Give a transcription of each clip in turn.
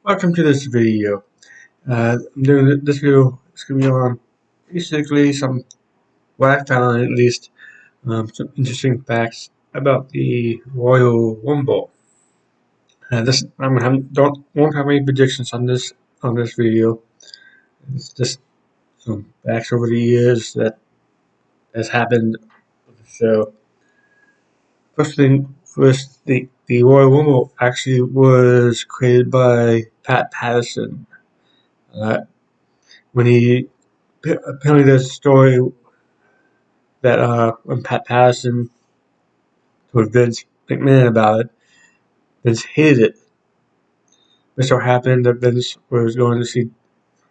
Welcome to this video. I'm doing this video. It's going to be on basically what I found at least some interesting facts about the Royal Rumble. This I'm don't won't have any predictions on this video. It's just some facts over the years that has happened with the show. First, the Royal Rumble actually was created by Pat Patterson. Uh, when he apparently there's a story that when Pat Patterson told Vince McMahon about it, Vince hated it. It so happened that Vince was going to see a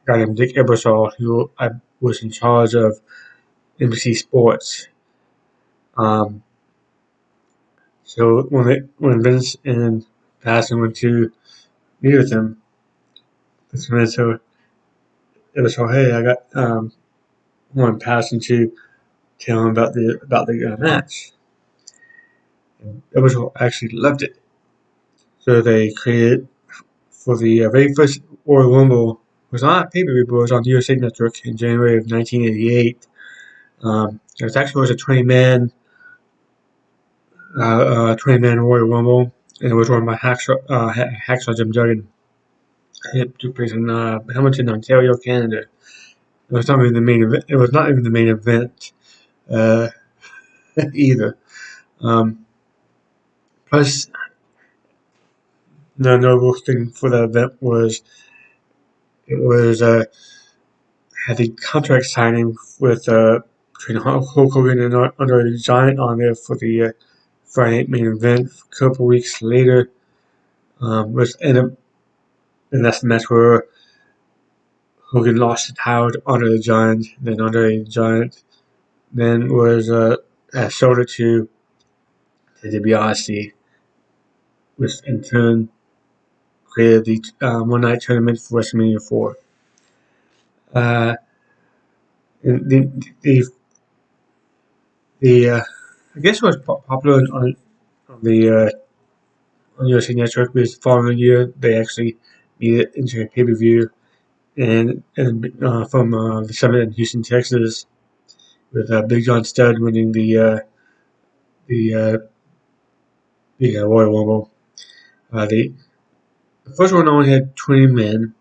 guy named Dick Ebersol, who was in charge of NBC Sports. Um, so when Vince and Patterson went to meet with him, Vince told Ebersol, "Hey, I got wanted Patterson to tell him about the match." And Ebersol actually loved it, so they created for the very first Royal Rumble was not on pay-per-view, but it was on the USA Network in January of 1988. It actually was a 20-man Royal Rumble, and it was run by Hacksaw Jim Duggan. It took place in Hamilton, Ontario, Canada. It was not even the main event. It was not even the main event uh, either. Um, Plus, the notable thing for the event was it was had the contract signing with between Hulk Hogan and Andre the Giant on there for the Friday Night Main Event. A couple weeks later, was and that's the match where Hogan lost the title to Andre the Giant. Then Andre the Giant then was sold it to DiBiase, which in turn created the One Night Tournament for WrestleMania 4. Uh, and the I guess it was popular on the on USA Network because the following year they actually made it into a pay-per-view and from the summit in Houston, Texas, with Big John Studd winning the uh, the Royal Rumble. The first one only had 20 men,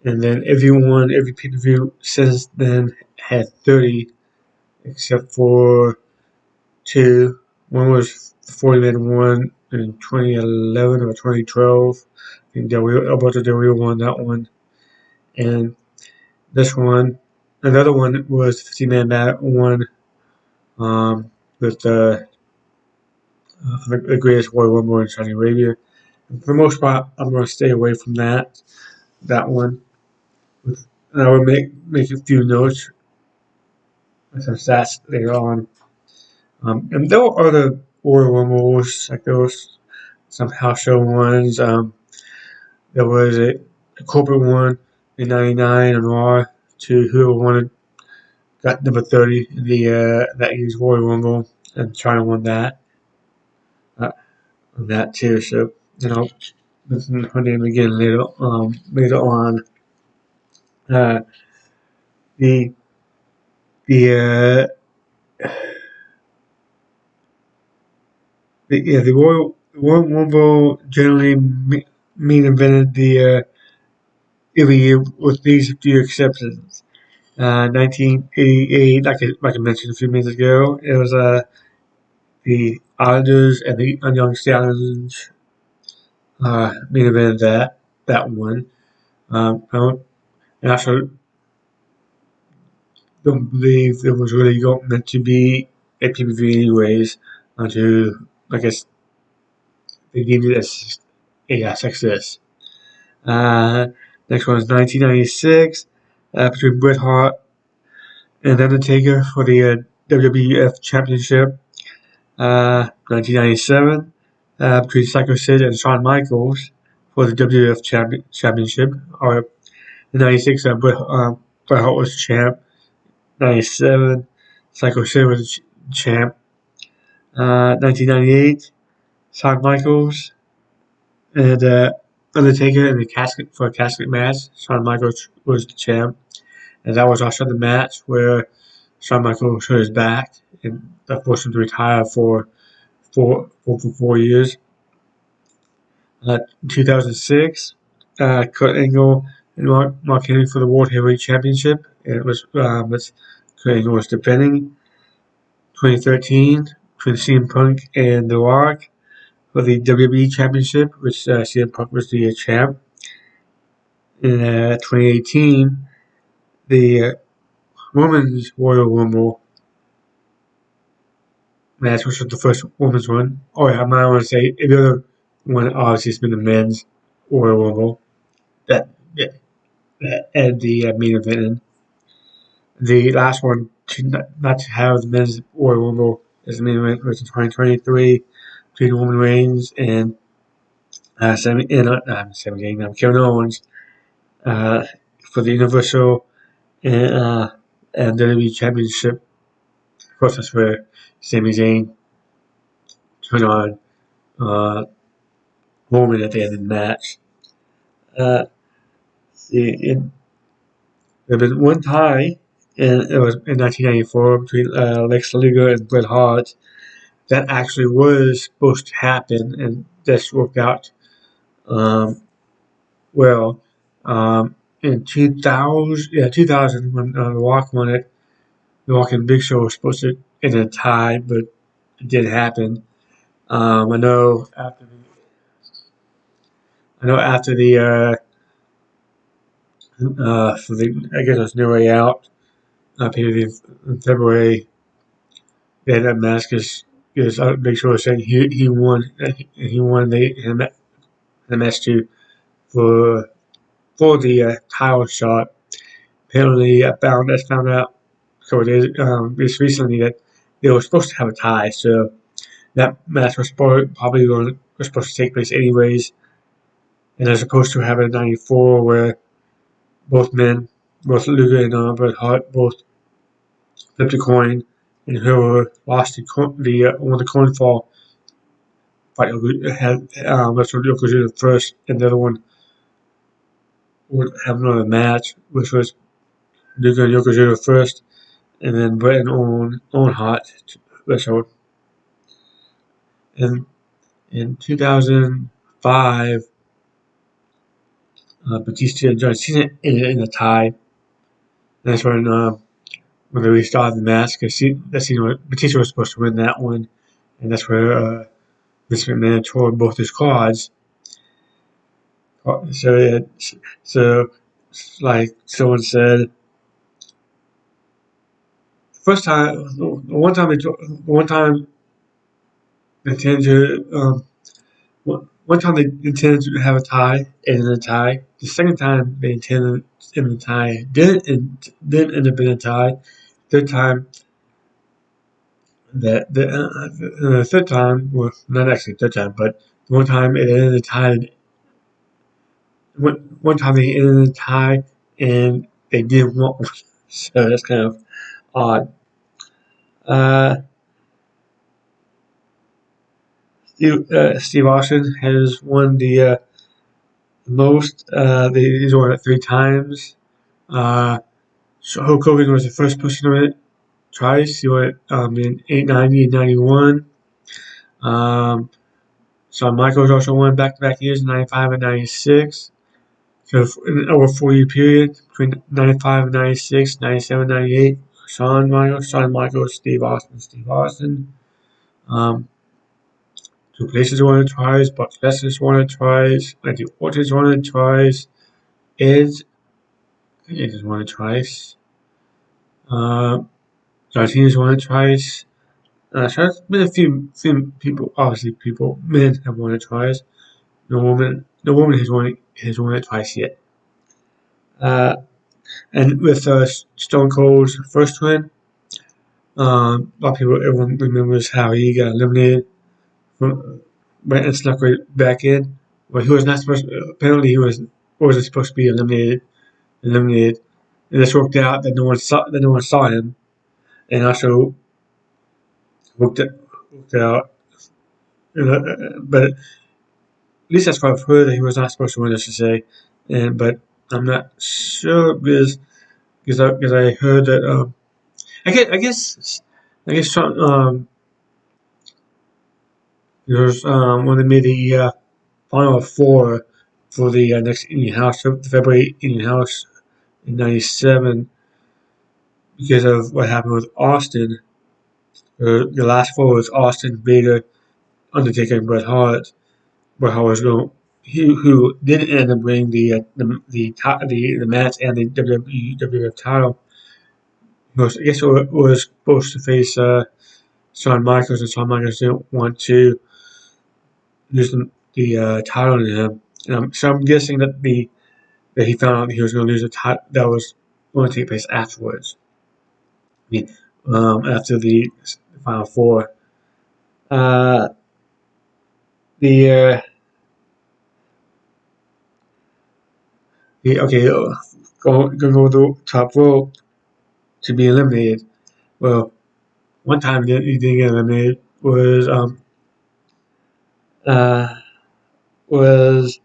and then every pay-per-view since then had 30, except for two. One was the 40-man one in 2011 or 2012. I think Alberto Del Rio won that one. And this one, another one was 50-man one with the greatest Royal Rumble in Saudi Arabia. And for the most part, I'm going to stay away from that one. And I will make a few notes with some stats later on. And there were other Royal Rumbles, like there was some house show ones. There was a corporate one in '99 on Raw to who wanted got number 30 in the that year's Royal Rumble, and China won uh, on that too. So I'll mention her name again later on. Uh, the the the Royal Rumble generally main evented every year with these few exceptions. 1988, like I mentioned a few minutes ago, it was the Islanders and the Young Stallions main event that one. I also don't believe it was really meant to be a pay-per-view anyways. Until I guess they deemed it as a success. Uh, Next one is 1996 between Bret Hart and Undertaker for the WWF Championship. 1997 between Psycho Sid and Shawn Michaels for the WWF Championship. Or in '96, Bret Hart was champ. '97, Psycho Sid was champ. 1998, Shawn Michaels and Undertaker in the casket for a casket match. Shawn Michaels was the champ, and that was also the match where Shawn Michaels hurt his back and that forced him to retire for 4 years. 2006, Kurt Angle and Mark Henry for the World Heavyweight Championship. It was Kurt Angle was defending. 2013, between CM Punk and The Rock for the WWE Championship, which CM Punk was the champ. In 2018, the Women's Royal Rumble match, which was the first women's one. Oh yeah, I might want to say the other one obviously has been the men's Royal Rumble. That and the main event. In. The last one not to have the men's Royal Rumble as the main event was in 2023 between Roman Reigns and Kevin Owens for the Universal and WWE Championship. Of course, that's where Sami Zayn turned on Roman at the end of the match. There had been one tie, and it was in 1994 between Lex Luger and Bret Hart. That actually was supposed to happen, and this worked out well. In 2000 when The Rock won it, The Rock and Big Show were supposed to end a tie, but it didn't happen. I know after the for the I guess it was No Way Out period in February, they had that match because Big Show was saying he won the match too for the title shot. Apparently, I found out a couple of days just recently that they were supposed to have a tie, so that match was supposed to take place anyways, and as opposed to having 94 where both Luger and Bret Hart, both flipped a coin, and whoever lost the coin fall fight had wrestled Yokozuna first, and the other one would have another match, which was Luger and Yokozuna first, and then Bret and Owen Hart wrestled. And in 2005, Batista and John Cena in a tie. And that's when they restarted the match because Batista was supposed to win that one, and that's where Vince McMahon tore both his quads. So like someone said, one time they intended to have a tie and a tie. The second time they intended in the tie didn't end up in a tie. Third time the third time, well, not actually third time, but one time it ended in a tie. One time they ended in a tie and they didn't want one, so that's kind of odd. Steve Austin has won the most. He's won it 3 times. Hulk Hogan was the first person to win it twice. He won it in 890 and 91. Shawn Michaels also won back-to-back years, 95 and 96. So in over 4-year period between 95 and 96, 97, 98, Shawn Michaels, Steve Austin. Two places won it twice, Brock Lesnar won it twice, Randy Orton won it twice, Edge has won it twice, John Cena's won it twice. So there's been a few people, obviously men have won it twice. No woman has won it twice yet. And with Stone Cold's first win, everyone remembers how he got eliminated and snuck right back in. But he was not supposed to, apparently he wasn't supposed to be eliminated. And this worked out that no one saw him. And also worked out but least that's what I've heard, that he was not supposed to win, I should say. But I'm not sure because I heard that I guess there's when they made the final four for the next Indian House, the February Indian House in '97, because of what happened with Austin. The last four was Austin, Vader, Undertaker, and Bret Hart. Bret Hart was going, who didn't end up winning the match and the WWF title. I guess it was supposed to face Shawn Michaels, and Shawn Michaels didn't want to lose the title to him. So I'm guessing that he found out that he was going to lose the title. That was going to take place afterwards. I mean, after the final four. Uh, the okay, going to go the top rope to be eliminated. Well, one time he didn't get eliminated uh, was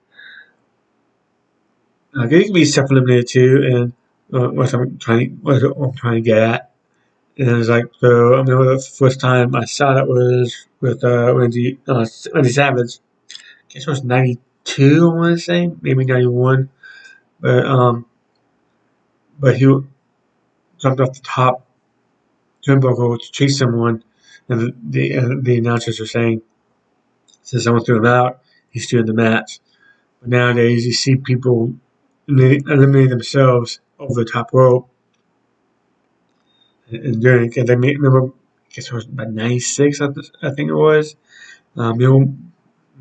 he can be self-eliminated too, and what I'm trying to get at. And it was like, so I remember the first time I saw that was with Randy Savage. I guess it was '92, I want to say, maybe '91. But he jumped off the top turnbuckle to chase someone, and the announcers were saying, since someone threw him out, he's doing the match. But nowadays, you see people eliminate themselves over the top rope and doing it. And remember, I guess it was about '96, I think it was. Mil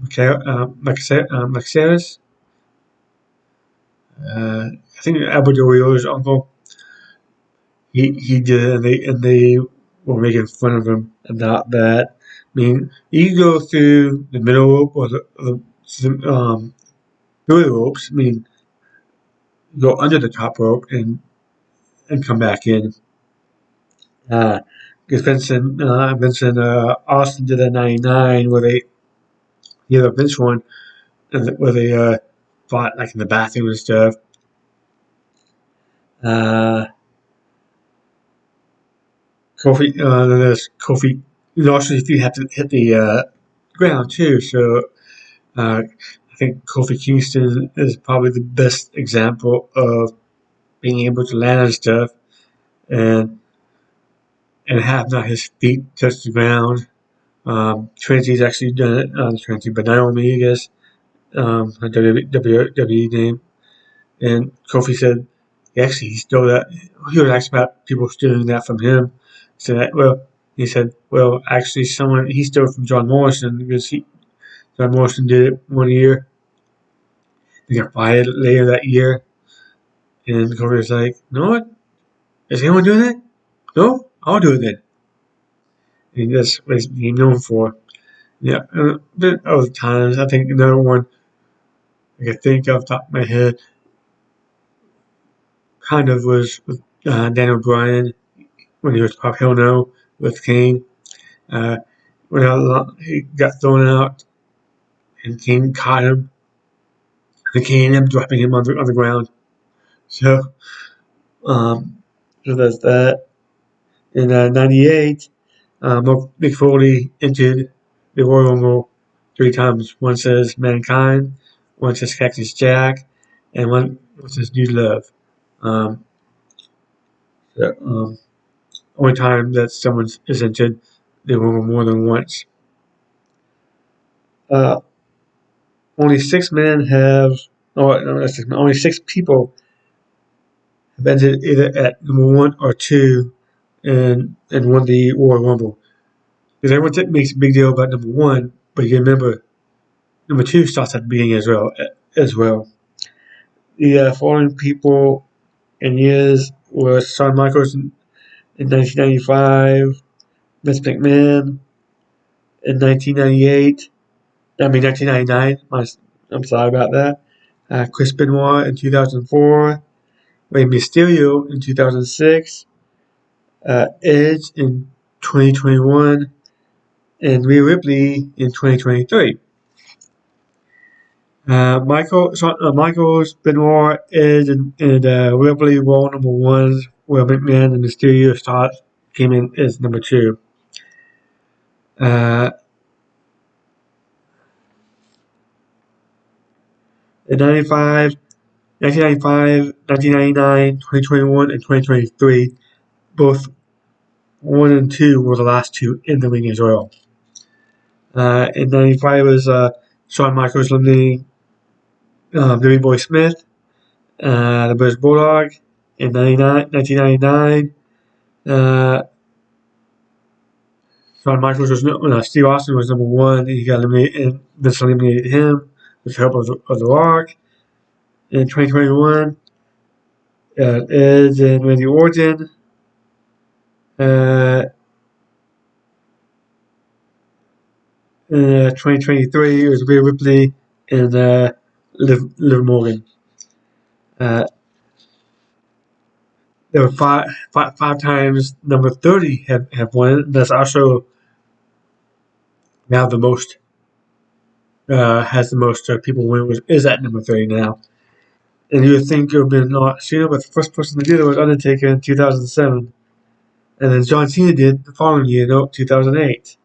Macaceres, I think Albert Del Rio's uncle. He did it, and they were making fun of him about that. I mean, you go through the middle rope or through the ropes. I mean, go under the top rope and come back in. Because Vincent Austin did a '99 where they the other Vince one, and where they fought like in the bathroom and stuff. Uh, then there's Kofi. Also, if you have to hit the ground too, so I think Kofi Kingston is probably the best example of being able to land on stuff and have not his feet touch the ground. Trinity's actually done it on Trinity, but Naomi, I guess, her WWE name. And Kofi said, he stole that. He was asked about people stealing that from him. He said, well, actually, he stole it from John Morrison because John Morrison did it one year. They got fired later that year. And Kofi was like, you know what? Is anyone doing that? No? I'll do it then. And that's what he's being known for. Yeah, a bit of times. I think another one I can think off the top of my head kind of was with Daniel Bryan when he was Pop Hell No with Kane. Uh, when he got thrown out and Kane caught him, and Kane ended up dropping him on the ground. So, um, so there's that. In '98, Mick Foley entered the Royal Rumble 3 times. One says Mankind, one says Cactus Jack, and one says New Love. Um, so, only time that someone is entered the Rumble more than once. Uh, only 6 men have, or no, only 6 people have entered either at number 1 or 2 and won the Royal Rumble. Because everyone makes a big deal about number 1, but you remember number 2 starts at the beginning as well. The following people and years were Shawn Michaels in 1995, Vince McMahon in 1998. I mean 1999. I'm sorry about that. Chris Benoit in 2004, Rey Mysterio in 2006, Edge in 2021, and Rhea Ripley in 2023. Michaels, Benoit, Edge, and Ripley were all number ones, where McMahon and Mysterio came in as number two. In 1995, 1999, 2021, and 2023, both 1 and 2 were the last two in the ring as well. In 95 was Shawn Michaels eliminating Billy Boy Smith, the British Bulldog. In 1999, Shawn Michaels was Steve Austin was number one, and he got eliminated, and Vince eliminated him with the help of the Rock. In 2021, Edge and Randy Orton. 2023, it was Rhea Ripley and Liv Morgan. There were five times number 30 have won it. That's also now the most has the most people win is at number 30 now. And you would think it would have been Cena, but the first person to do it was Undertaker in 2007. And then John Cena did the following year, 2008.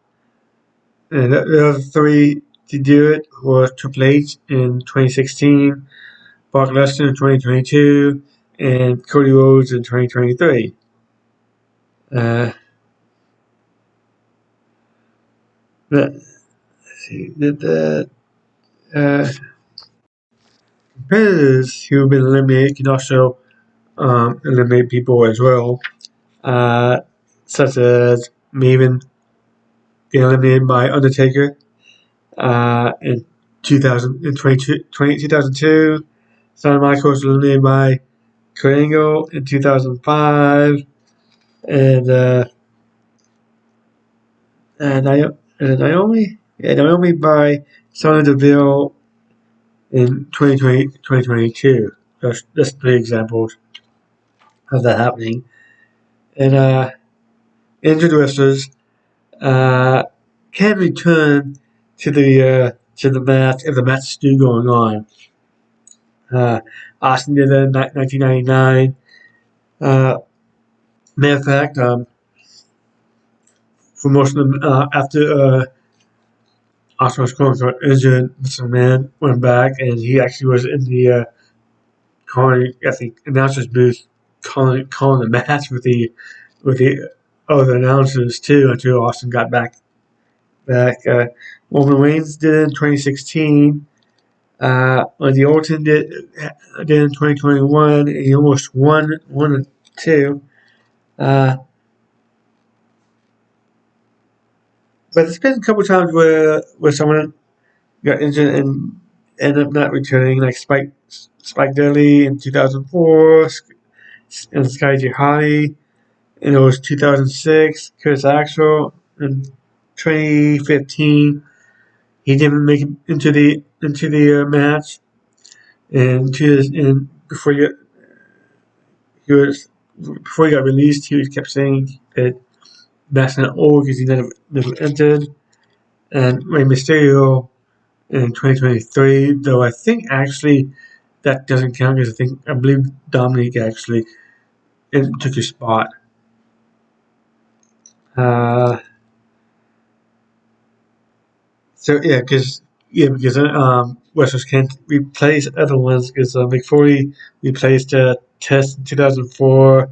And the other three to do it were Triple H in 2016, Brock Lesnar in 2022, and Cody Rhodes in 2023. Competitors who have been eliminated can also eliminate people as well, such as Maven getting eliminated by Undertaker in 2002. Shawn Michaels eliminated by Kurt Angle in 2005, and Naomi by Sonya Deville in 2022. That's 3 examples of that happening. And injured wrestlers can return to the match if the match is still going on. Austin did that in 1999. Matter of fact, for most of them, after Austin was got injured, Mr. Man went back, and he actually was in the announcer's booth calling the match with the other announcers too until Austin got back. Roman Reigns did it in 2016. Randy Orton did in 2021. And he almost won 1 and 2. But there's been a couple times where someone got injured and ended up not returning, like Spike Dudley in 2004, and Sky J. Hardy, and it was 2006. Curtis Axel in 2015. He didn't make it into the match, and before he got released, he kept saying that that's not all because he never entered. And Rey Mysterio in 2023, though I think actually that doesn't count because I believe Dominic actually took his spot. Because wrestlers can't replace other ones because Mick Foley replaced Test in 2004.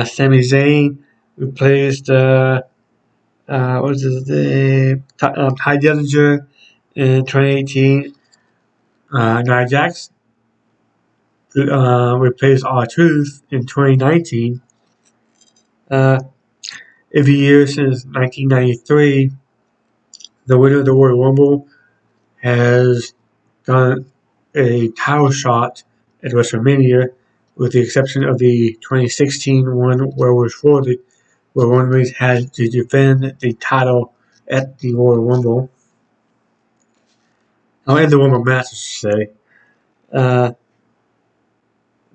Sami Zayn replaced what is his name? Ty Dillinger in 2018. Nia Jax replaced R-Truth in 2019. Every year since 1993, the winner of the Royal Rumble has done a title shot at WrestleMania, with the exception of the 2016 one where Roman Reigns had to defend the title at the Royal Rumble. In the Rumble match, I should say.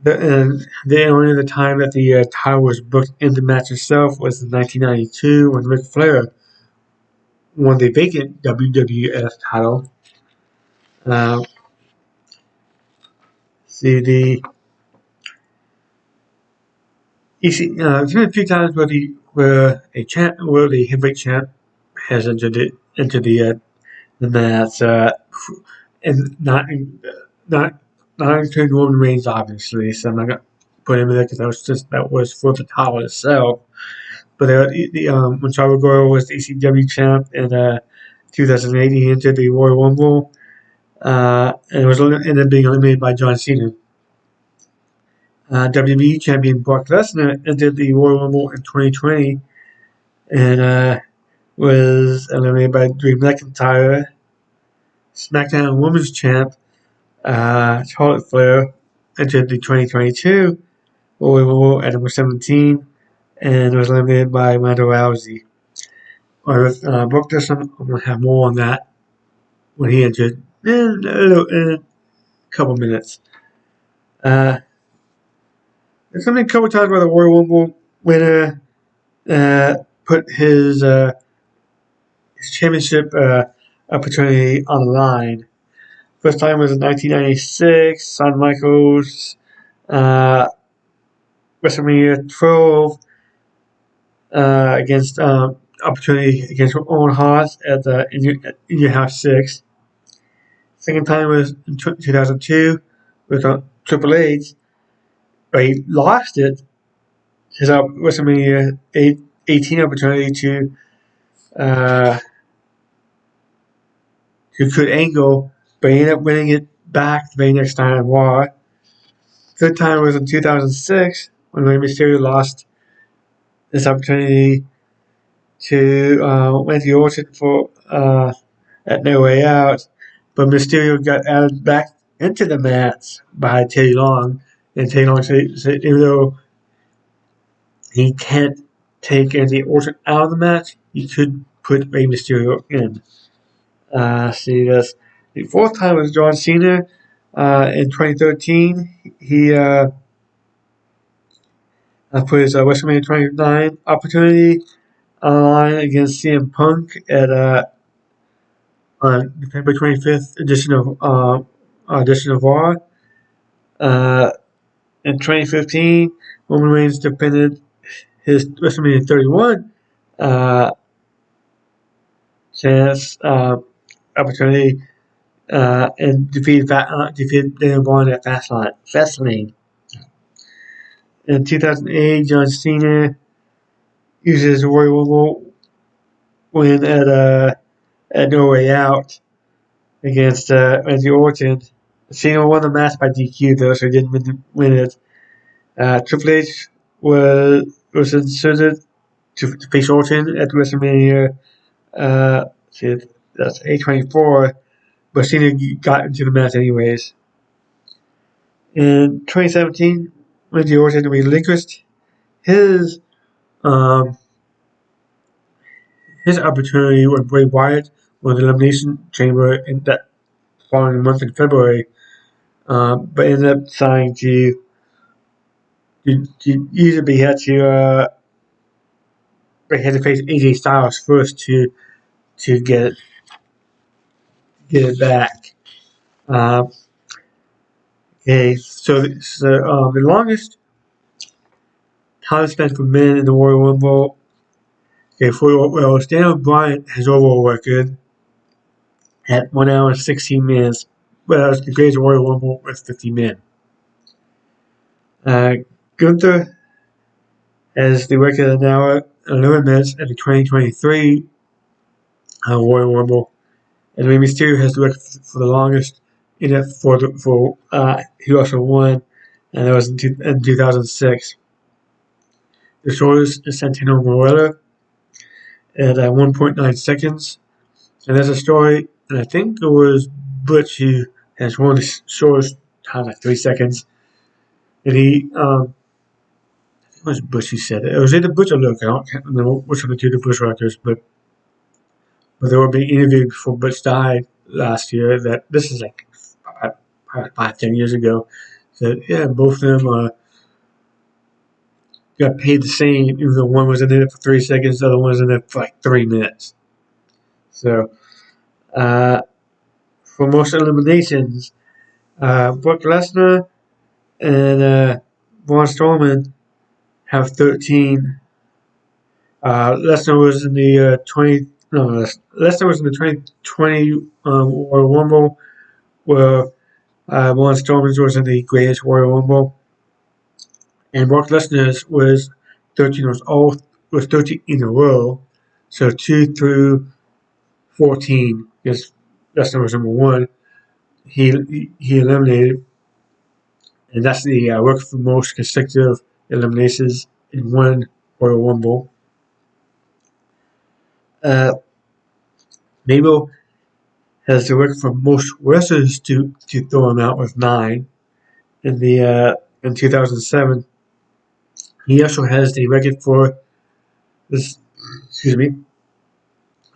The only other time that the title was booked in the match itself was in 1992 when Ric Flair won the vacant WWF title. See the there's been a few times where the heavyweight champ has entered the match, and not including Roman Reigns, obviously. So I'm not gonna put him in there because that was for the title itself. But when Chavo Guerrero was the ECW champ in 2008, he entered the Royal Rumble, and ended up being eliminated by John Cena. WWE champion Brock Lesnar entered the Royal Rumble in 2020 and was eliminated by Drew McIntyre. SmackDown Women's Champ Charlotte Flair entered the 2022 Royal Rumble at number 17 and was eliminated by Ronda Rousey. With Brock Lesnar, I'm going to have more on that when he entered in a couple minutes. There's going to be a couple times where the Royal Rumble winner put his championship opportunity on the line. First time was in 1996, Shawn Michaels, WrestleMania 12, against opportunity against Owen Hart at In Your House 6. Second time was in 2002 with Triple H, but he lost it. His WrestleMania 18 opportunity to Kurt Angle, but he ended up winning it back the very next time on Raw. Third time was in 2006 when Rey Mysterio lost this opportunity to Randy Orton for at No Way Out, but Mysterio got added back into the match by Teddy Long, and Teddy Long said even though he can't take Randy Orton out of the match, he could put Rey Mysterio in. See this. The fourth time was John Cena in 2013. He put his WrestleMania 29 opportunity on the line against CM Punk at on November 25th edition of Raw. In 2015, Roman Reigns defended his WrestleMania 31 chance opportunity and defeated Daniel Bryan at Fastlane. In 2008, John Cena uses Royal Rumble win at No Way Out against Randy Orton. Cena won the match by DQ though, so he didn't win it. Triple H was inserted to face Orton at WrestleMania. That's 824, but Cena got into the match anyways. In 2017, Randy Orton relinquished his opportunity with Bray Wyatt with the Elimination Chamber in that following month in February, but ended up deciding to usually he had to face AJ Styles first to get it back. Okay, so the longest time spent for men in the Royal Rumble. Okay, Daniel Bryan has overall record at 1 hour and 16 minutes, whereas the greatest Royal Rumble was 50 men. Gunther has the record of an hour and 11 minutes at the 2023 Royal Rumble, and Rey Mysterio has the record for the longest in it he also won, and that was in 2006. The shortest is Santino Marella at 1.9 seconds. And there's a story, and I think it was Butch who has one of the shortest times, like 3 seconds. And I think it was Butch who said it. It was either Butch or Luke. I can't remember which of the two the Butch records, but they were being interviewed before Butch died last year. That this is like 5-10 years ago. That yeah, both of them got paid the same, even though one was in it for 3 seconds, the other one was in it for like 3 minutes. So, for most eliminations, Brock Lesnar and Braun Strowman have 13. Lesnar was in the 20. No, Lesnar was in the 2020 Royal Rumble, where Braun Strowman was in the Greatest Royal Rumble, and Brock Lesnar was 13 was 13 in a row, so 2 through 14 because Lesnar was number 1. He eliminated, and that's the record for most consecutive eliminations in one Royal Rumble. Mabel has the record for most wrestlers to throw him out with 9 in 2007. He also has the record for this. Excuse me.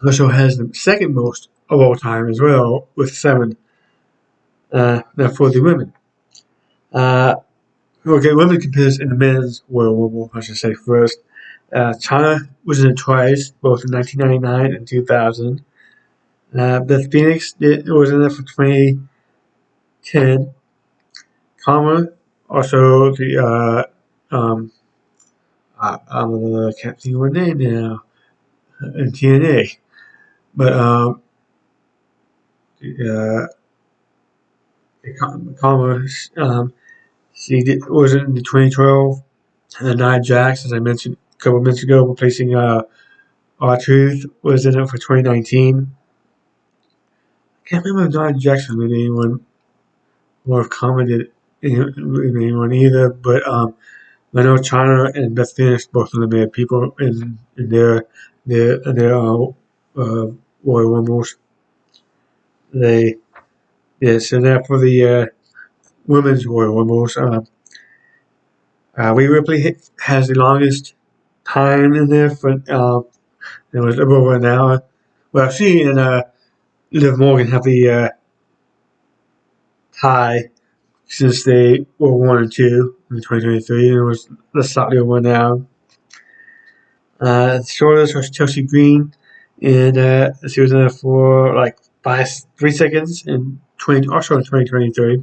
Also has the second most of all time as well with 7. Now for the women. Okay, women competitors in the men's Royal Rumble, I should say first. Chyna was in it twice, both in 1999 and 2000. Beth Phoenix was in it for 2010. Karma, also the I can't think of her name now in TNA, but Karma, was in the 2012. And Nia Jax, as I mentioned a couple minutes ago, replacing R-Truth, was in it for 2019. I can't remember if Nia Jax was with anyone or if commented with anyone either, but I know Chyna and Beth Phoenix both eliminated people in their Royal Rumbles. So now for the women's Royal Rumbles, Rhea Ripley has the longest time in there for it was over an hour. Well, she and Liv Morgan have the tie since they were 1 and 2 in 2023, and it was slightly over an hour. Shortest was Chelsea Green, and she was in there for like 3 seconds in 2023.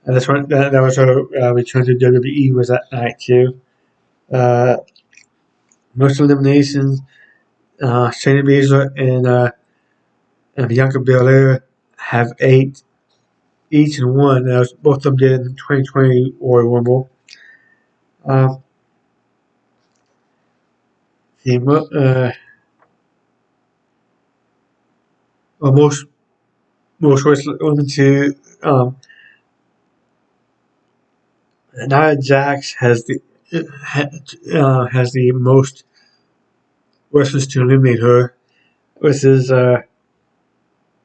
And that was her return to WWE was that night too. Most eliminations, Shayna Baszler and Bianca Belair have 8 each and 1. Both of them did in the 2020 Royal Rumble. Most women to Nia Jax has the most wrestlers to eliminate her, which is 11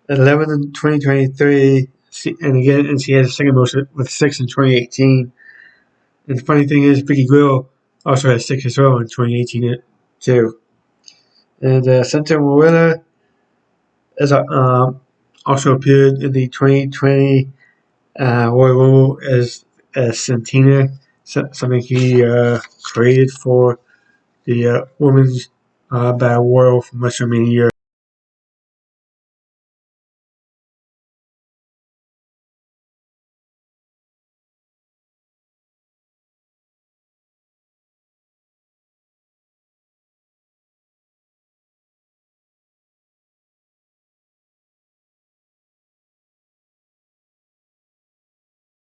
in 2023, and she has the second most with 6 in 2018. And the funny thing is, Vicky Guerrero also has 6 as well in 2018 too. And Santa Morella has also appeared in the 2020 Royal Rumble as Santina, something he created for the women's battle royal from WrestleMania.